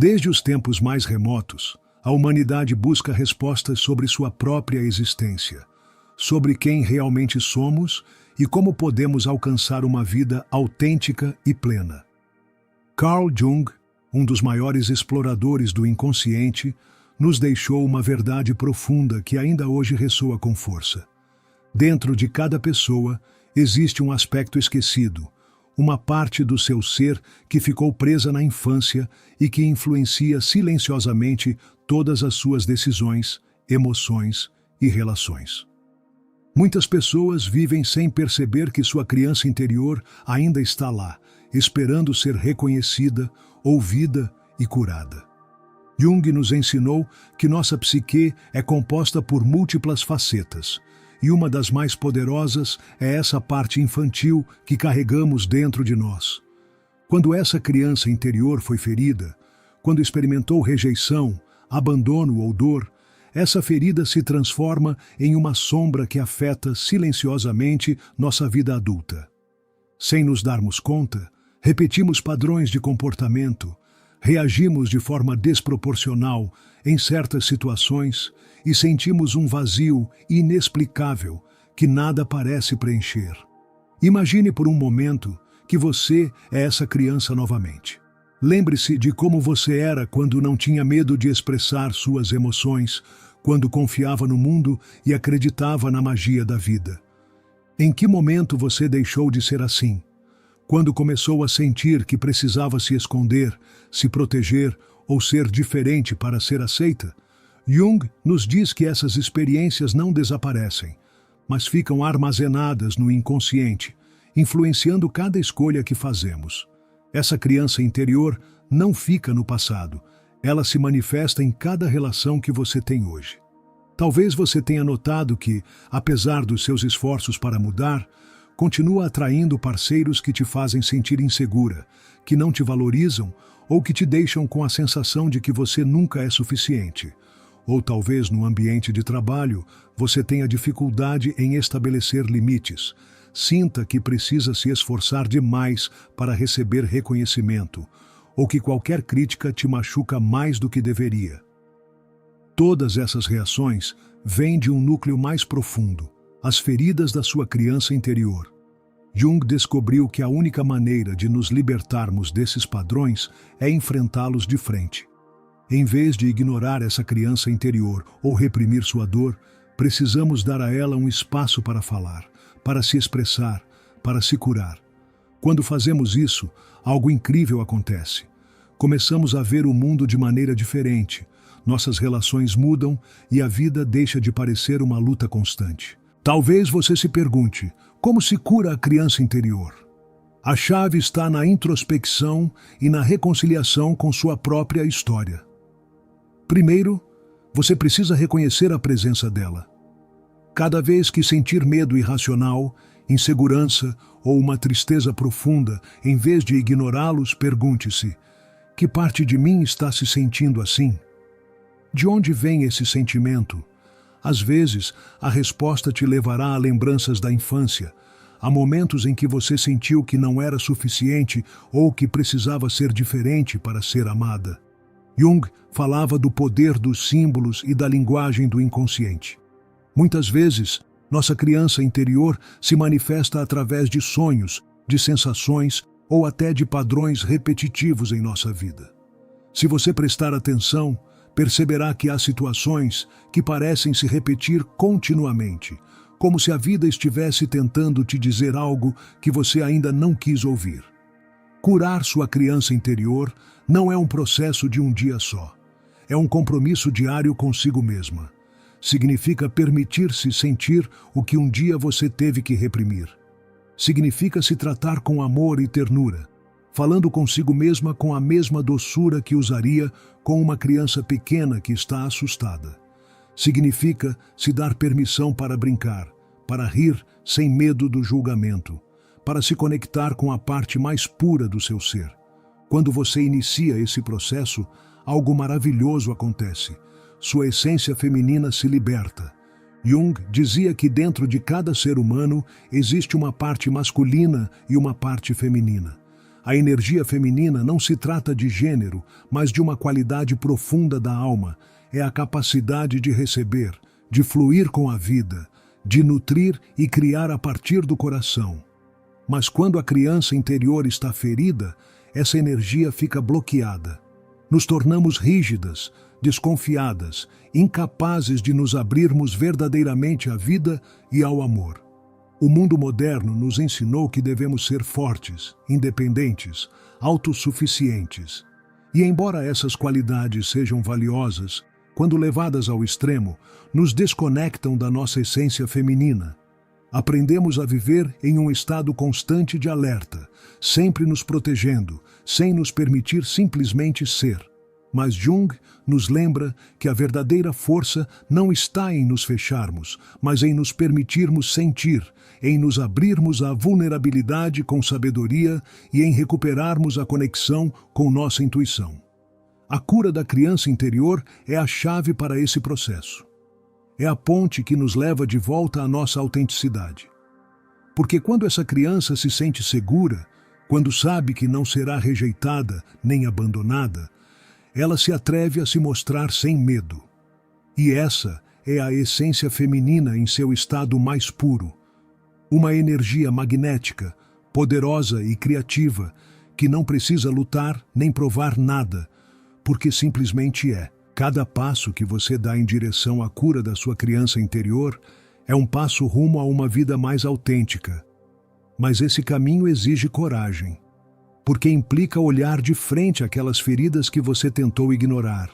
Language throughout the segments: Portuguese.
Desde os tempos mais remotos, a humanidade busca respostas sobre sua própria existência, sobre quem realmente somos e como podemos alcançar uma vida autêntica e plena. Carl Jung, um dos maiores exploradores do inconsciente, nos deixou uma verdade profunda que ainda hoje ressoa com força. Dentro de cada pessoa existe um aspecto esquecido, uma parte do seu ser que ficou presa na infância e que influencia silenciosamente todas as suas decisões, emoções e relações. Muitas pessoas vivem sem perceber que sua criança interior ainda está lá, esperando ser reconhecida, ouvida e curada. Jung nos ensinou que nossa psique é composta por múltiplas facetas, e uma das mais poderosas é essa parte infantil que carregamos dentro de nós. Quando essa criança interior foi ferida, quando experimentou rejeição, abandono ou dor, essa ferida se transforma em uma sombra que afeta silenciosamente nossa vida adulta. Sem nos darmos conta, repetimos padrões de comportamento, reagimos de forma desproporcional em certas situações e sentimos um vazio inexplicável que nada parece preencher. Imagine por um momento que você é essa criança novamente. Lembre-se de como você era quando não tinha medo de expressar suas emoções, quando confiava no mundo e acreditava na magia da vida. Em que momento você deixou de ser assim? Quando começou a sentir que precisava se esconder, se proteger ou ser diferente para ser aceita? Jung nos diz que essas experiências não desaparecem, mas ficam armazenadas no inconsciente, influenciando cada escolha que fazemos. Essa criança interior não fica no passado, ela se manifesta em cada relação que você tem hoje. Talvez você tenha notado que, apesar dos seus esforços para mudar, continua atraindo parceiros que te fazem sentir insegura, que não te valorizam ou que te deixam com a sensação de que você nunca é suficiente. Ou talvez no ambiente de trabalho você tenha dificuldade em estabelecer limites, sinta que precisa se esforçar demais para receber reconhecimento, ou que qualquer crítica te machuca mais do que deveria. Todas essas reações vêm de um núcleo mais profundo, as feridas da sua criança interior. Jung descobriu que a única maneira de nos libertarmos desses padrões é enfrentá-los de frente. Em vez de ignorar essa criança interior ou reprimir sua dor, precisamos dar a ela um espaço para falar, para se expressar, para se curar. Quando fazemos isso, algo incrível acontece. Começamos a ver o mundo de maneira diferente, nossas relações mudam e a vida deixa de parecer uma luta constante. Talvez você se pergunte, como se cura a criança interior? A chave está na introspecção e na reconciliação com sua própria história. Primeiro, você precisa reconhecer a presença dela. Cada vez que sentir medo irracional, insegurança ou uma tristeza profunda, em vez de ignorá-los, pergunte-se: que parte de mim está se sentindo assim? De onde vem esse sentimento? Às vezes, a resposta te levará a lembranças da infância, a momentos em que você sentiu que não era suficiente ou que precisava ser diferente para ser amada. Jung falava do poder dos símbolos e da linguagem do inconsciente. Muitas vezes, nossa criança interior se manifesta através de sonhos, de sensações ou até de padrões repetitivos em nossa vida. Se você prestar atenção, perceberá que há situações que parecem se repetir continuamente, como se a vida estivesse tentando te dizer algo que você ainda não quis ouvir. Curar sua criança interior não é um processo de um dia só. É um compromisso diário consigo mesma. Significa permitir-se sentir o que um dia você teve que reprimir. Significa se tratar com amor e ternura, falando consigo mesma com a mesma doçura que usaria com uma criança pequena que está assustada. Significa se dar permissão para brincar, para rir sem medo do julgamento, para se conectar com a parte mais pura do seu ser. Quando você inicia esse processo, algo maravilhoso acontece. Sua essência feminina se liberta. Jung dizia que dentro de cada ser humano existe uma parte masculina e uma parte feminina. A energia feminina não se trata de gênero, mas de uma qualidade profunda da alma. É a capacidade de receber, de fluir com a vida, de nutrir e criar a partir do coração. Mas quando a criança interior está ferida, essa energia fica bloqueada. Nos tornamos rígidas, desconfiadas, incapazes de nos abrirmos verdadeiramente à vida e ao amor. O mundo moderno nos ensinou que devemos ser fortes, independentes, autossuficientes. E embora essas qualidades sejam valiosas, quando levadas ao extremo, nos desconectam da nossa essência feminina. Aprendemos a viver em um estado constante de alerta, sempre nos protegendo, sem nos permitir simplesmente ser. Mas Jung nos lembra que a verdadeira força não está em nos fecharmos, mas em nos permitirmos sentir, em nos abrirmos à vulnerabilidade com sabedoria e em recuperarmos a conexão com nossa intuição. A cura da criança interior é a chave para esse processo. É a ponte que nos leva de volta à nossa autenticidade. Porque quando essa criança se sente segura, quando sabe que não será rejeitada nem abandonada, ela se atreve a se mostrar sem medo. E essa é a essência feminina em seu estado mais puro. Uma energia magnética, poderosa e criativa, que não precisa lutar nem provar nada, porque simplesmente é. Cada passo que você dá em direção à cura da sua criança interior é um passo rumo a uma vida mais autêntica. Mas esse caminho exige coragem, porque implica olhar de frente aquelas feridas que você tentou ignorar.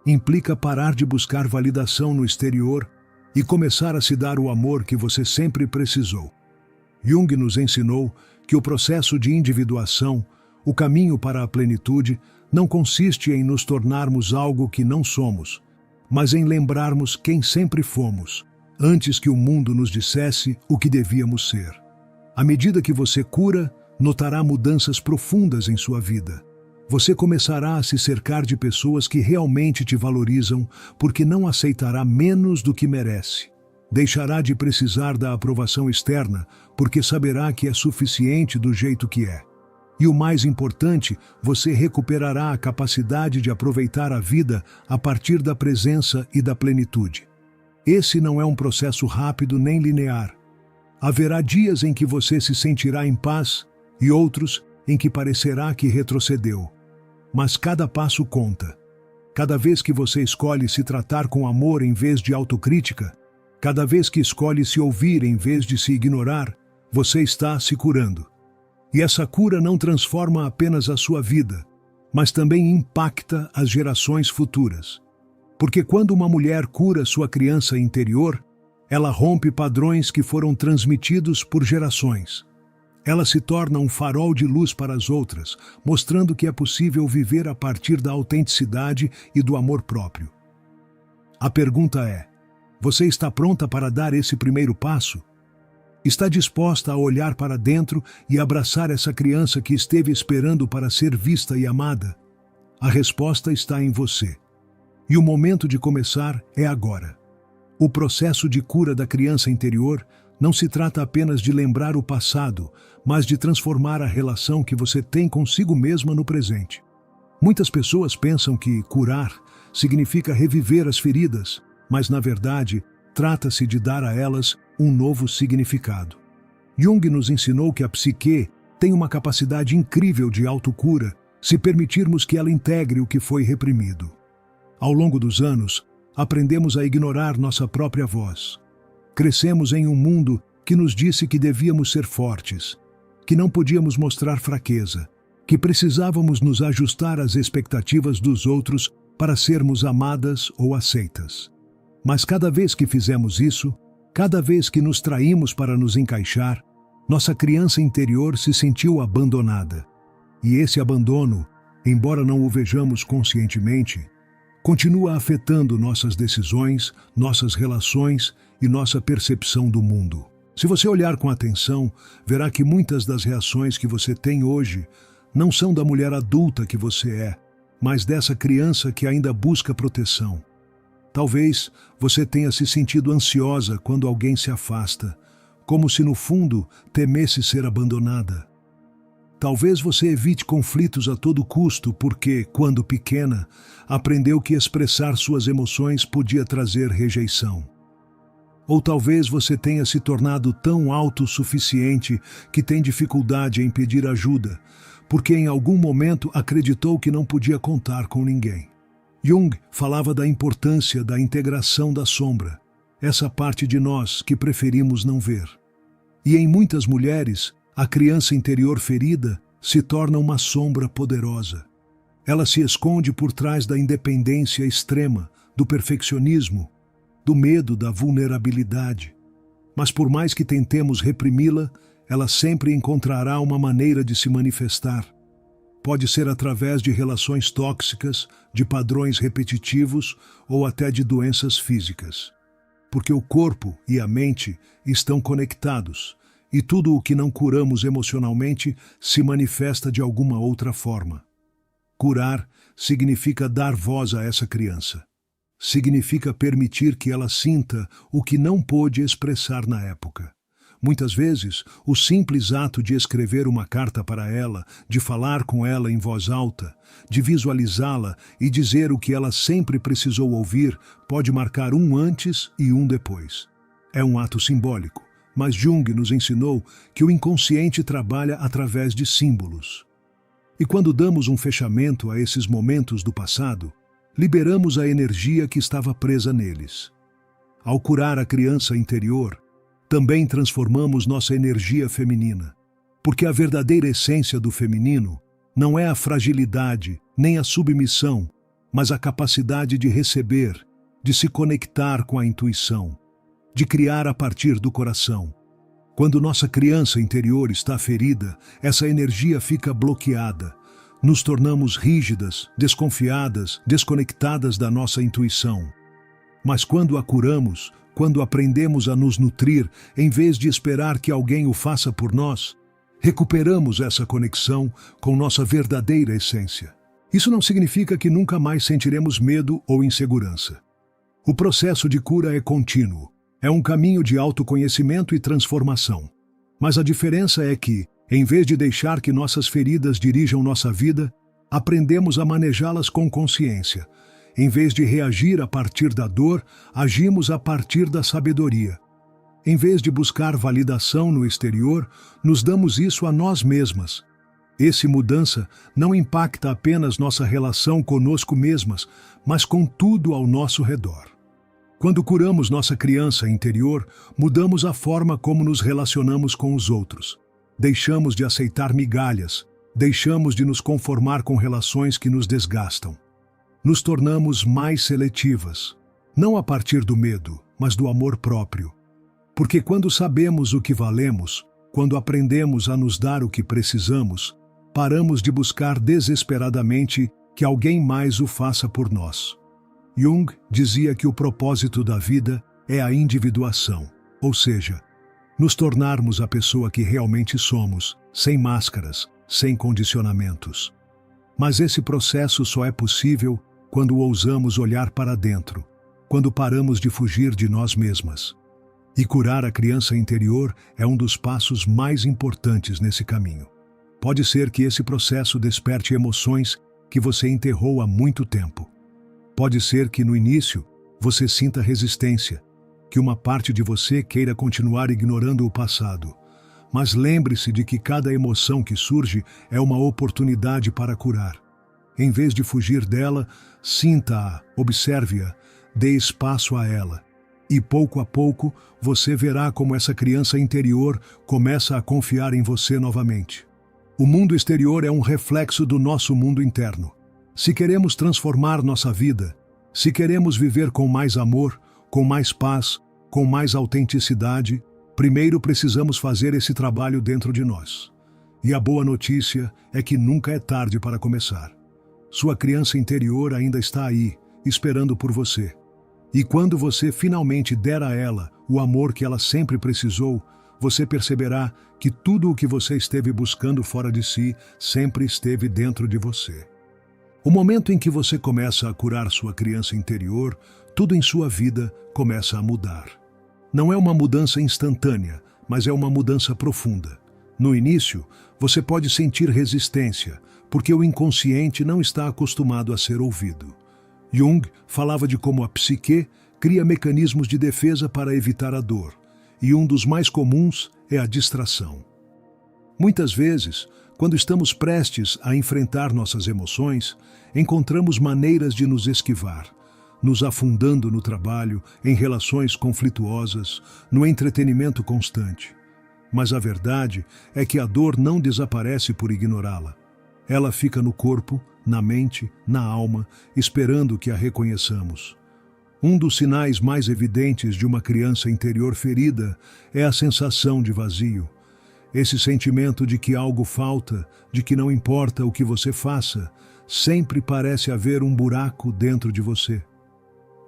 Implica parar de buscar validação no exterior e começar a se dar o amor que você sempre precisou. Jung nos ensinou que o processo de individuação, o caminho para a plenitude, não consiste em nos tornarmos algo que não somos, mas em lembrarmos quem sempre fomos, antes que o mundo nos dissesse o que devíamos ser. À medida que você cura, notará mudanças profundas em sua vida. Você começará a se cercar de pessoas que realmente te valorizam, porque não aceitará menos do que merece. Deixará de precisar da aprovação externa, porque saberá que é suficiente do jeito que é. E o mais importante, você recuperará a capacidade de aproveitar a vida a partir da presença e da plenitude. Esse não é um processo rápido nem linear. Haverá dias em que você se sentirá em paz e outros em que parecerá que retrocedeu. Mas cada passo conta. Cada vez que você escolhe se tratar com amor em vez de autocrítica, cada vez que escolhe se ouvir em vez de se ignorar, você está se curando. E essa cura não transforma apenas a sua vida, mas também impacta as gerações futuras. Porque quando uma mulher cura sua criança interior, ela rompe padrões que foram transmitidos por gerações. Ela se torna um farol de luz para as outras, mostrando que é possível viver a partir da autenticidade e do amor próprio. A pergunta é: você está pronta para dar esse primeiro passo? Está disposta a olhar para dentro e abraçar essa criança que esteve esperando para ser vista e amada? A resposta está em você. E o momento de começar é agora. O processo de cura da criança interior não se trata apenas de lembrar o passado, mas de transformar a relação que você tem consigo mesma no presente. Muitas pessoas pensam que curar significa reviver as feridas, mas na verdade, trata-se de dar a elas um novo significado. Jung nos ensinou que a psique tem uma capacidade incrível de autocura se permitirmos que ela integre o que foi reprimido. Ao longo dos anos, aprendemos a ignorar nossa própria voz. Crescemos em um mundo que nos disse que devíamos ser fortes, que não podíamos mostrar fraqueza, que precisávamos nos ajustar às expectativas dos outros para sermos amadas ou aceitas. Mas cada vez que fizemos isso, cada vez que nos traímos para nos encaixar, nossa criança interior se sentiu abandonada. E esse abandono, embora não o vejamos conscientemente, continua afetando nossas decisões, nossas relações e nossa percepção do mundo. Se você olhar com atenção, verá que muitas das reações que você tem hoje não são da mulher adulta que você é, mas dessa criança que ainda busca proteção. Talvez você tenha se sentido ansiosa quando alguém se afasta, como se no fundo temesse ser abandonada. Talvez você evite conflitos a todo custo porque, quando pequena, aprendeu que expressar suas emoções podia trazer rejeição. Ou talvez você tenha se tornado tão autossuficiente que tem dificuldade em pedir ajuda, porque em algum momento acreditou que não podia contar com ninguém. Jung falava da importância da integração da sombra, essa parte de nós que preferimos não ver. E em muitas mulheres, a criança interior ferida se torna uma sombra poderosa. Ela se esconde por trás da independência extrema, do perfeccionismo, do medo, da vulnerabilidade. Mas por mais que tentemos reprimi-la, ela sempre encontrará uma maneira de se manifestar. Pode ser através de relações tóxicas, de padrões repetitivos ou até de doenças físicas. Porque o corpo e a mente estão conectados, e tudo o que não curamos emocionalmente se manifesta de alguma outra forma. Curar significa dar voz a essa criança. Significa permitir que ela sinta o que não pôde expressar na época. Muitas vezes, o simples ato de escrever uma carta para ela, de falar com ela em voz alta, de visualizá-la e dizer o que ela sempre precisou ouvir, pode marcar um antes e um depois. É um ato simbólico, mas Jung nos ensinou que o inconsciente trabalha através de símbolos. E quando damos um fechamento a esses momentos do passado, liberamos a energia que estava presa neles. Ao curar a criança interior, também transformamos nossa energia feminina, porque a verdadeira essência do feminino não é a fragilidade nem a submissão, mas a capacidade de receber, de se conectar com a intuição, de criar a partir do coração. Quando nossa criança interior está ferida, essa energia fica bloqueada. Nos tornamos rígidas, desconfiadas, desconectadas da nossa intuição. Mas quando a curamos, quando aprendemos a nos nutrir, em vez de esperar que alguém o faça por nós, recuperamos essa conexão com nossa verdadeira essência. Isso não significa que nunca mais sentiremos medo ou insegurança. O processo de cura é contínuo. É um caminho de autoconhecimento e transformação. Mas a diferença é que, em vez de deixar que nossas feridas dirijam nossa vida, aprendemos a manejá-las com consciência. Em vez de reagir a partir da dor, agimos a partir da sabedoria. Em vez de buscar validação no exterior, nos damos isso a nós mesmas. Essa mudança não impacta apenas nossa relação conosco mesmas, mas com tudo ao nosso redor. Quando curamos nossa criança interior, mudamos a forma como nos relacionamos com os outros. Deixamos de aceitar migalhas, deixamos de nos conformar com relações que nos desgastam. Nos tornamos mais seletivas, não a partir do medo, mas do amor próprio. Porque quando sabemos o que valemos, quando aprendemos a nos dar o que precisamos, paramos de buscar desesperadamente que alguém mais o faça por nós. Jung dizia que o propósito da vida é a individuação, ou seja, nos tornarmos a pessoa que realmente somos, sem máscaras, sem condicionamentos. Mas esse processo só é possível quando ousamos olhar para dentro, quando paramos de fugir de nós mesmas. E curar a criança interior é um dos passos mais importantes nesse caminho. Pode ser que esse processo desperte emoções que você enterrou há muito tempo. Pode ser que no início você sinta resistência, que uma parte de você queira continuar ignorando o passado. Mas lembre-se de que cada emoção que surge é uma oportunidade para curar. Em vez de fugir dela, sinta-a, observe-a, dê espaço a ela. E pouco a pouco você verá como essa criança interior começa a confiar em você novamente. O mundo exterior é um reflexo do nosso mundo interno. Se queremos transformar nossa vida, se queremos viver com mais amor, com mais paz, com mais autenticidade, primeiro precisamos fazer esse trabalho dentro de nós. E a boa notícia é que nunca é tarde para começar. Sua criança interior ainda está aí, esperando por você. E quando você finalmente der a ela o amor que ela sempre precisou, você perceberá que tudo o que você esteve buscando fora de si sempre esteve dentro de você. O momento em que você começa a curar sua criança interior, tudo em sua vida começa a mudar. Não é uma mudança instantânea, mas é uma mudança profunda. No início, você pode sentir resistência, porque o inconsciente não está acostumado a ser ouvido. Jung falava de como a psique cria mecanismos de defesa para evitar a dor, e um dos mais comuns é a distração. Muitas vezes, quando estamos prestes a enfrentar nossas emoções, encontramos maneiras de nos esquivar, nos afundando no trabalho, em relações conflituosas, no entretenimento constante. Mas a verdade é que a dor não desaparece por ignorá-la. Ela fica no corpo, na mente, na alma, esperando que a reconheçamos. Um dos sinais mais evidentes de uma criança interior ferida é a sensação de vazio. Esse sentimento de que algo falta, de que não importa o que você faça, sempre parece haver um buraco dentro de você.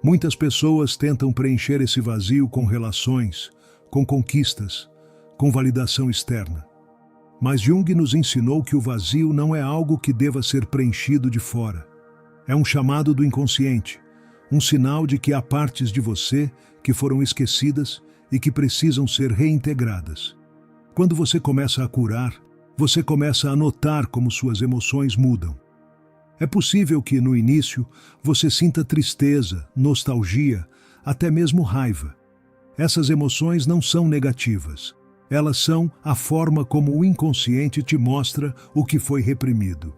Muitas pessoas tentam preencher esse vazio com relações, com conquistas, com validação externa. Mas Jung nos ensinou que o vazio não é algo que deva ser preenchido de fora. É um chamado do inconsciente, um sinal de que há partes de você que foram esquecidas e que precisam ser reintegradas. Quando você começa a curar, você começa a notar como suas emoções mudam. É possível que, no início, você sinta tristeza, nostalgia, até mesmo raiva. Essas emoções não são negativas. Elas são a forma como o inconsciente te mostra o que foi reprimido.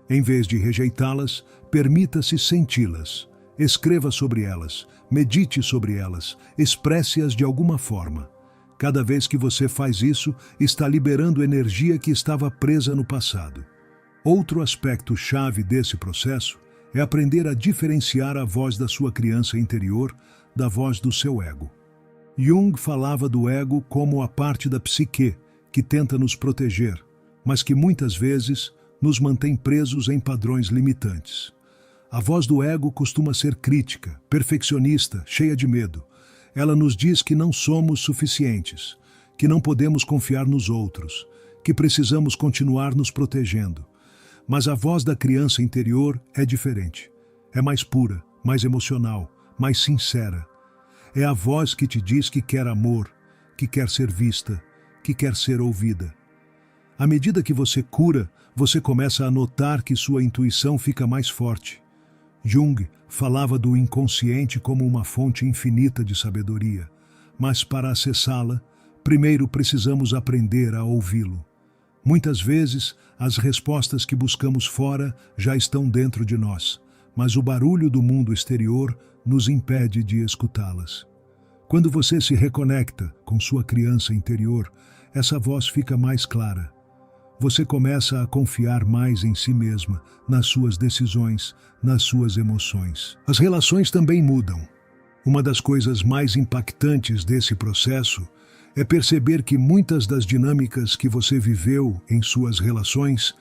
Em vez de rejeitá-las, permita-se senti-las. Escreva sobre elas, medite sobre elas, expresse-as de alguma forma. Cada vez que você faz isso, está liberando energia que estava presa no passado. Outro aspecto chave desse processo é aprender a diferenciar a voz da sua criança interior da voz do seu ego. Jung falava do ego como a parte da psique que tenta nos proteger, mas que muitas vezes nos mantém presos em padrões limitantes. A voz do ego costuma ser crítica, perfeccionista, cheia de medo. Ela nos diz que não somos suficientes, que não podemos confiar nos outros, que precisamos continuar nos protegendo. Mas a voz da criança interior é diferente. É mais pura, mais emocional, mais sincera. É a voz que te diz que quer amor, que quer ser vista, que quer ser ouvida. À medida que você cura, você começa a notar que sua intuição fica mais forte. Jung falava do inconsciente como uma fonte infinita de sabedoria, mas para acessá-la, primeiro precisamos aprender a ouvi-lo. Muitas vezes, as respostas que buscamos fora já estão dentro de nós, mas o barulho do mundo exterior nos impede de escutá-las. Quando você se reconecta com sua criança interior, essa voz fica mais clara. Você começa a confiar mais em si mesma, nas suas decisões, nas suas emoções. As relações também mudam. Uma das coisas mais impactantes desse processo é perceber que muitas das dinâmicas que você viveu em suas relações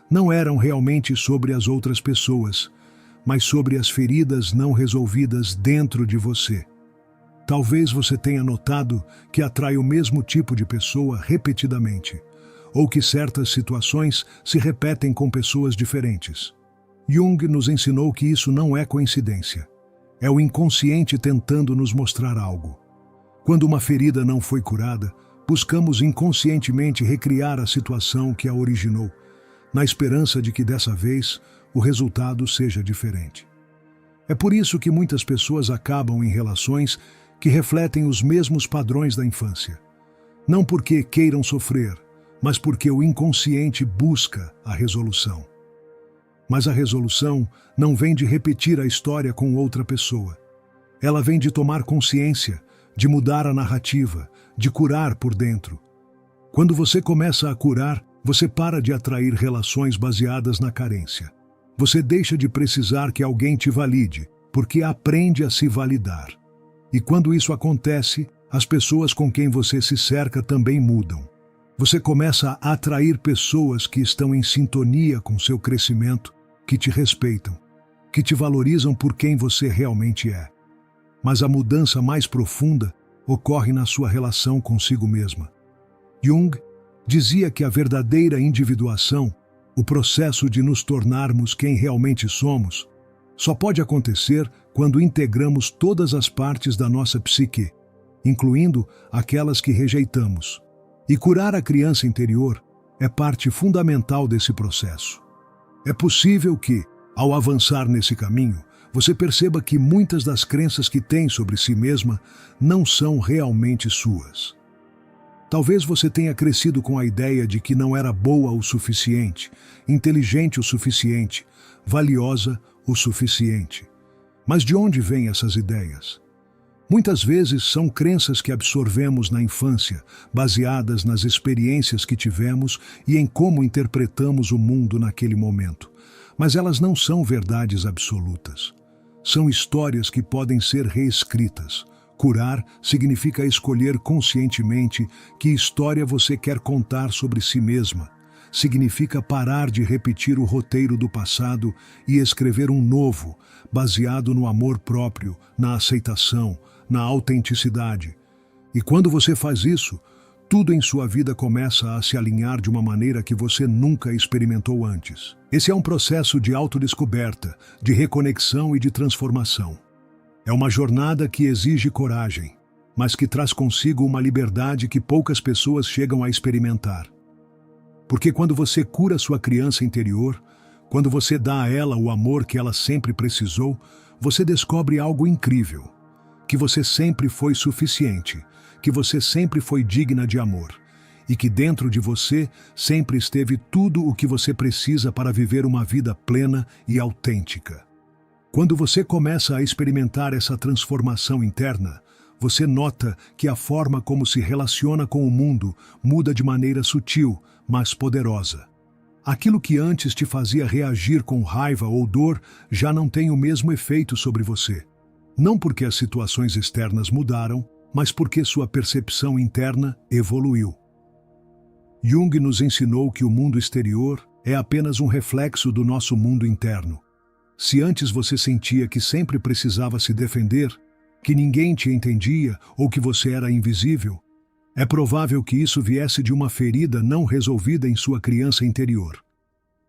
não eram realmente sobre as outras pessoas, mas sobre as feridas não resolvidas dentro de você. Talvez você tenha notado que atrai o mesmo tipo de pessoa repetidamente, ou que certas situações se repetem com pessoas diferentes. Jung nos ensinou que isso não é coincidência. É o inconsciente tentando nos mostrar algo. Quando uma ferida não foi curada, buscamos inconscientemente recriar a situação que a originou, na esperança de que dessa vez o resultado seja diferente. É por isso que muitas pessoas acabam em relações que refletem os mesmos padrões da infância. Não porque queiram sofrer, mas porque o inconsciente busca a resolução. Mas a resolução não vem de repetir a história com outra pessoa. Ela vem de tomar consciência, de mudar a narrativa, de curar por dentro. Quando você começa a curar, você para de atrair relações baseadas na carência. Você deixa de precisar que alguém te valide, porque aprende a se validar. E quando isso acontece, as pessoas com quem você se cerca também mudam. Você começa a atrair pessoas que estão em sintonia com seu crescimento, que te respeitam, que te valorizam por quem você realmente é. Mas a mudança mais profunda ocorre na sua relação consigo mesma. Jung dizia que a verdadeira individuação, o processo de nos tornarmos quem realmente somos, só pode acontecer quando integramos todas as partes da nossa psique, incluindo aquelas que rejeitamos, E curar a criança interior é parte fundamental desse processo. É possível que, ao avançar nesse caminho, você perceba que muitas das crenças que tem sobre si mesma não são realmente suas. Talvez você tenha crescido com a ideia de que não era boa o suficiente, inteligente o suficiente, valiosa o suficiente. Mas de onde vêm essas ideias? Muitas vezes são crenças que absorvemos na infância, baseadas nas experiências que tivemos e em como interpretamos o mundo naquele momento. Mas elas não são verdades absolutas. São histórias que podem ser reescritas. Curar significa escolher conscientemente que história você quer contar sobre si mesma. Significa parar de repetir o roteiro do passado e escrever um novo, baseado no amor próprio, na aceitação, na autenticidade. E quando você faz isso, tudo em sua vida começa a se alinhar de uma maneira que você nunca experimentou antes. Esse é um processo de autodescoberta, de reconexão e de transformação. É uma jornada que exige coragem, mas que traz consigo uma liberdade que poucas pessoas chegam a experimentar. Porque quando você cura sua criança interior, quando você dá a ela o amor que ela sempre precisou, você descobre algo incrível. Que você sempre foi suficiente, que você sempre foi digna de amor, e que dentro de você sempre esteve tudo o que você precisa para viver uma vida plena e autêntica. Quando você começa a experimentar essa transformação interna, você nota que a forma como se relaciona com o mundo muda de maneira sutil, mas poderosa. Aquilo que antes te fazia reagir com raiva ou dor já não tem o mesmo efeito sobre você. Não porque as situações externas mudaram, mas porque sua percepção interna evoluiu. Jung nos ensinou que o mundo exterior é apenas um reflexo do nosso mundo interno. Se antes você sentia que sempre precisava se defender, que ninguém te entendia ou que você era invisível, é provável que isso viesse de uma ferida não resolvida em sua criança interior.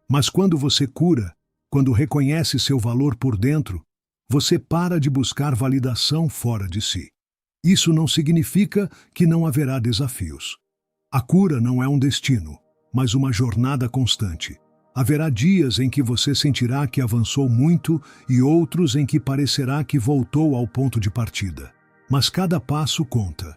Mas quando você cura, quando reconhece seu valor por dentro, você para de buscar validação fora de si. Isso não significa que não haverá desafios. A cura não é um destino, mas uma jornada constante. Haverá dias em que você sentirá que avançou muito e outros em que parecerá que voltou ao ponto de partida. Mas cada passo conta.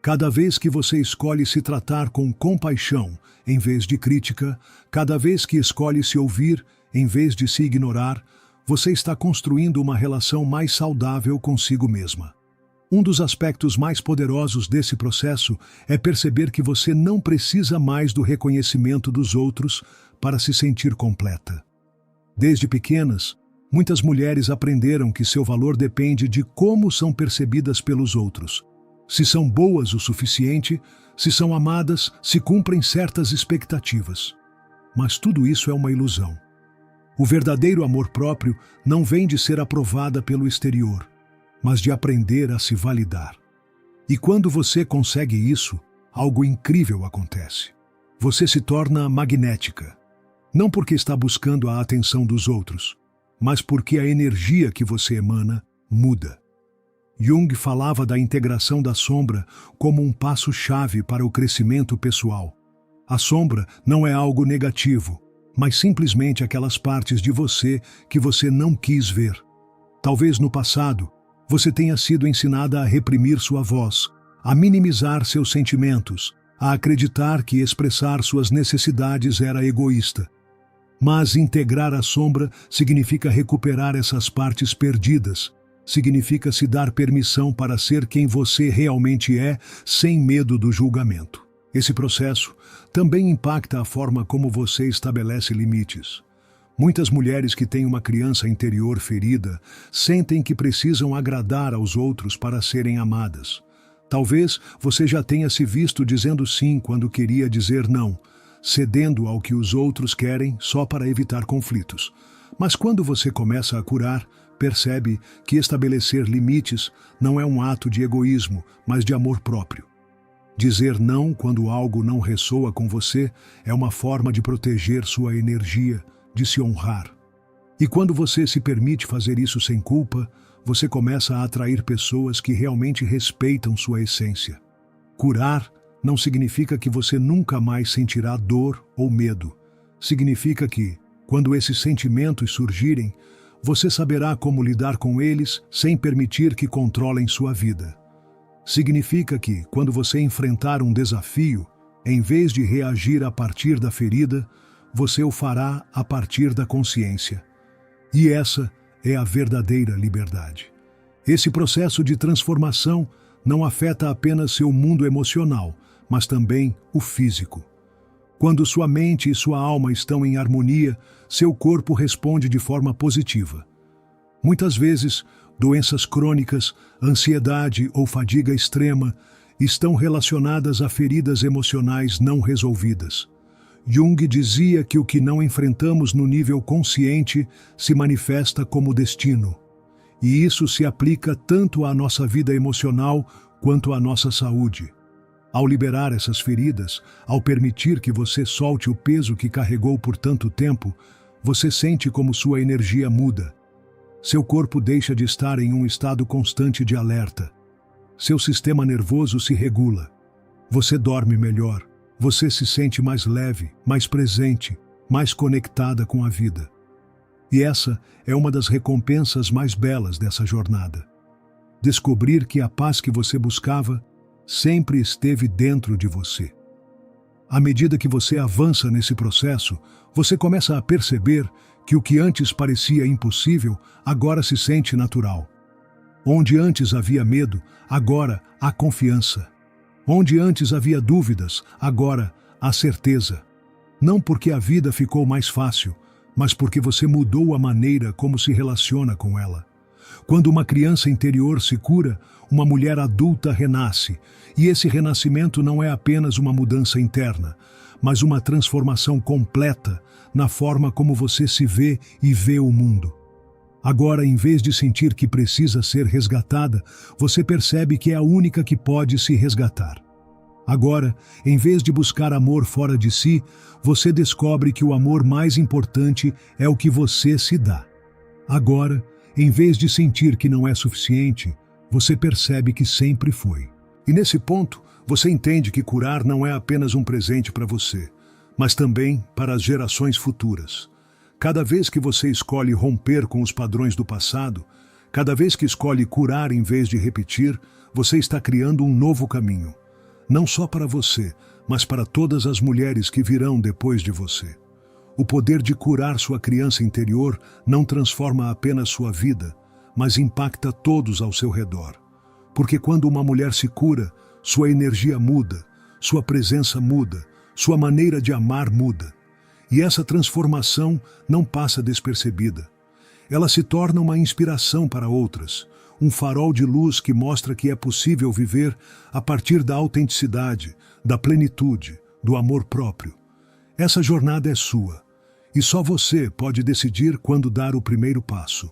Cada vez que você escolhe se tratar com compaixão, em vez de crítica, cada vez que escolhe se ouvir, em vez de se ignorar, você está construindo uma relação mais saudável consigo mesma. Um dos aspectos mais poderosos desse processo é perceber que você não precisa mais do reconhecimento dos outros para se sentir completa. Desde pequenas, muitas mulheres aprenderam que seu valor depende de como são percebidas pelos outros. Se são boas o suficiente, se são amadas, se cumprem certas expectativas. Mas tudo isso é uma ilusão. O verdadeiro amor próprio não vem de ser aprovada pelo exterior, mas de aprender a se validar. E quando você consegue isso, algo incrível acontece. Você se torna magnética. Não porque está buscando a atenção dos outros, mas porque a energia que você emana muda. Jung falava da integração da sombra como um passo-chave para o crescimento pessoal. A sombra não é algo negativo, mas simplesmente aquelas partes de você que você não quis ver. Talvez no passado, você tenha sido ensinada a reprimir sua voz, a minimizar seus sentimentos, a acreditar que expressar suas necessidades era egoísta. Mas integrar a sombra significa recuperar essas partes perdidas, significa se dar permissão para ser quem você realmente é, sem medo do julgamento. Esse processo também impacta a forma como você estabelece limites. Muitas mulheres que têm uma criança interior ferida sentem que precisam agradar aos outros para serem amadas. Talvez você já tenha se visto dizendo sim quando queria dizer não, cedendo ao que os outros querem só para evitar conflitos. Mas quando você começa a curar, percebe que estabelecer limites não é um ato de egoísmo, mas de amor próprio. Dizer não quando algo não ressoa com você é uma forma de proteger sua energia, de se honrar. E quando você se permite fazer isso sem culpa, você começa a atrair pessoas que realmente respeitam sua essência. Curar não significa que você nunca mais sentirá dor ou medo. Significa que, quando esses sentimentos surgirem, você saberá como lidar com eles sem permitir que controlem sua vida. Significa que, quando você enfrentar um desafio, em vez de reagir a partir da ferida, você o fará a partir da consciência. E essa é a verdadeira liberdade. Esse processo de transformação não afeta apenas seu mundo emocional, mas também o físico. Quando sua mente e sua alma estão em harmonia, seu corpo responde de forma positiva. Muitas vezes, doenças crônicas, ansiedade ou fadiga extrema estão relacionadas a feridas emocionais não resolvidas. Jung dizia que o que não enfrentamos no nível consciente se manifesta como destino. E isso se aplica tanto à nossa vida emocional quanto à nossa saúde. Ao liberar essas feridas, ao permitir que você solte o peso que carregou por tanto tempo, você sente como sua energia muda. Seu corpo deixa de estar em um estado constante de alerta. Seu sistema nervoso se regula. Você dorme melhor. Você se sente mais leve, mais presente, mais conectada com a vida. E essa é uma das recompensas mais belas dessa jornada. Descobrir que a paz que você buscava sempre esteve dentro de você. À medida que você avança nesse processo, você começa a perceber que o que antes parecia impossível, agora se sente natural. Onde antes havia medo, agora há confiança. Onde antes havia dúvidas, agora há certeza. Não porque a vida ficou mais fácil, mas porque você mudou a maneira como se relaciona com ela. Quando uma criança interior se cura, uma mulher adulta renasce, e esse renascimento não é apenas uma mudança interna, mas uma transformação completa na forma como você se vê e vê o mundo. Agora, em vez de sentir que precisa ser resgatada, você percebe que é a única que pode se resgatar. Agora, em vez de buscar amor fora de si, você descobre que o amor mais importante é o que você se dá. Agora, em vez de sentir que não é suficiente, você percebe que sempre foi. E nesse ponto, você entende que curar não é apenas um presente para você, mas também para as gerações futuras. Cada vez que você escolhe romper com os padrões do passado, cada vez que escolhe curar em vez de repetir, você está criando um novo caminho. Não só para você, mas para todas as mulheres que virão depois de você. O poder de curar sua criança interior não transforma apenas sua vida, mas impacta todos ao seu redor. Porque quando uma mulher se cura, sua energia muda, sua presença muda, sua maneira de amar muda. E essa transformação não passa despercebida. Ela se torna uma inspiração para outras, um farol de luz que mostra que é possível viver a partir da autenticidade, da plenitude, do amor próprio. Essa jornada é sua, e só você pode decidir quando dar o primeiro passo.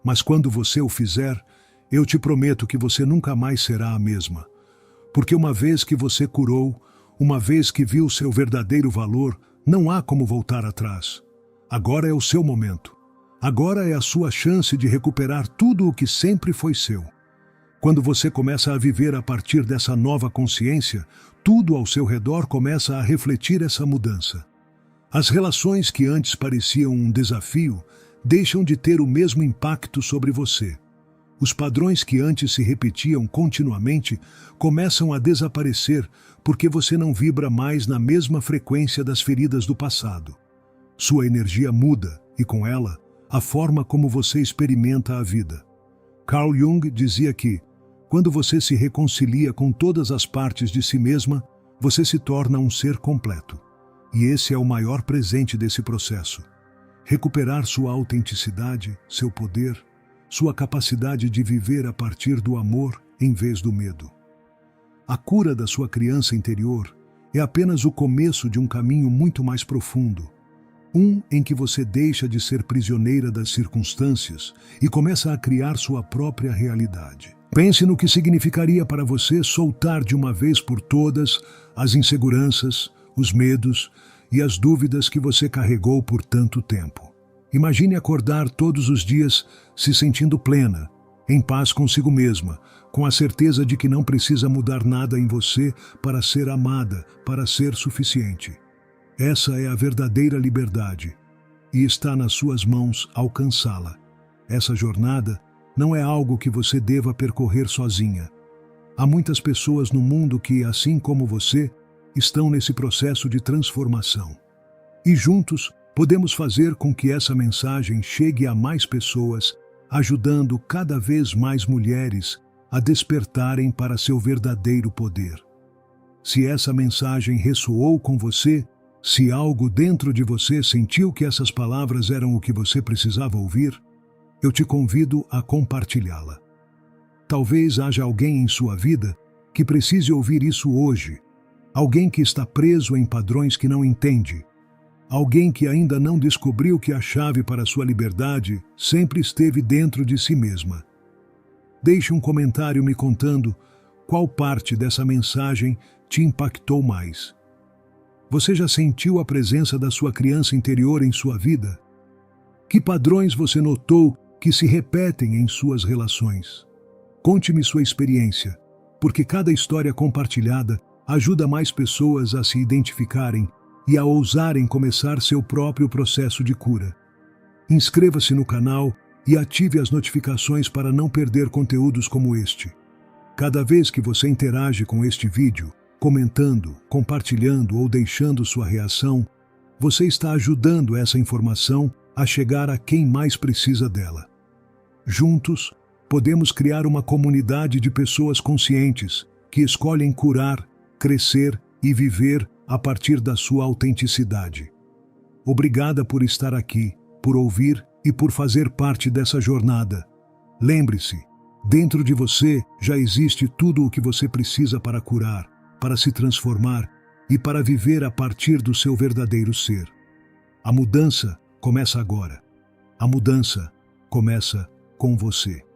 Mas quando você o fizer, eu te prometo que você nunca mais será a mesma. Porque uma vez que você curou, uma vez que viu seu verdadeiro valor, não há como voltar atrás. Agora é o seu momento. Agora é a sua chance de recuperar tudo o que sempre foi seu. Quando você começa a viver a partir dessa nova consciência, tudo ao seu redor começa a refletir essa mudança. As relações que antes pareciam um desafio deixam de ter o mesmo impacto sobre você. Os padrões que antes se repetiam continuamente começam a desaparecer porque você não vibra mais na mesma frequência das feridas do passado. Sua energia muda e, com ela, a forma como você experimenta a vida. Carl Jung dizia que, quando você se reconcilia com todas as partes de si mesma, você se torna um ser completo. E esse é o maior presente desse processo. Recuperar sua autenticidade, seu poder, sua capacidade de viver a partir do amor em vez do medo. A cura da sua criança interior é apenas o começo de um caminho muito mais profundo. Um em que você deixa de ser prisioneira das circunstâncias e começa a criar sua própria realidade. Pense no que significaria para você soltar de uma vez por todas as inseguranças, os medos e as dúvidas que você carregou por tanto tempo. Imagine acordar todos os dias se sentindo plena, em paz consigo mesma, com a certeza de que não precisa mudar nada em você para ser amada, para ser suficiente. Essa é a verdadeira liberdade, e está nas suas mãos alcançá-la. Essa jornada não é algo que você deva percorrer sozinha. Há muitas pessoas no mundo que, assim como você, estão nesse processo de transformação. E juntos podemos fazer com que essa mensagem chegue a mais pessoas, ajudando cada vez mais mulheres a despertarem para seu verdadeiro poder. Se essa mensagem ressoou com você, se algo dentro de você sentiu que essas palavras eram o que você precisava ouvir, eu te convido a compartilhá-la. Talvez haja alguém em sua vida que precise ouvir isso hoje, alguém que está preso em padrões que não entende, alguém que ainda não descobriu que a chave para sua liberdade sempre esteve dentro de si mesma. Deixe um comentário me contando qual parte dessa mensagem te impactou mais. Você já sentiu a presença da sua criança interior em sua vida? Que padrões você notou que se repetem em suas relações? Conte-me sua experiência, porque cada história compartilhada ajuda mais pessoas a se identificarem e a ousarem começar seu próprio processo de cura. Inscreva-se no canal e ative as notificações para não perder conteúdos como este. Cada vez que você interage com este vídeo, comentando, compartilhando ou deixando sua reação, você está ajudando essa informação a chegar a quem mais precisa dela. Juntos, podemos criar uma comunidade de pessoas conscientes que escolhem curar, crescer e viver a partir da sua autenticidade. Obrigada por estar aqui, por ouvir e por fazer parte dessa jornada. Lembre-se, dentro de você já existe tudo o que você precisa para curar, para se transformar e para viver a partir do seu verdadeiro ser. A mudança começa agora. A mudança começa com você.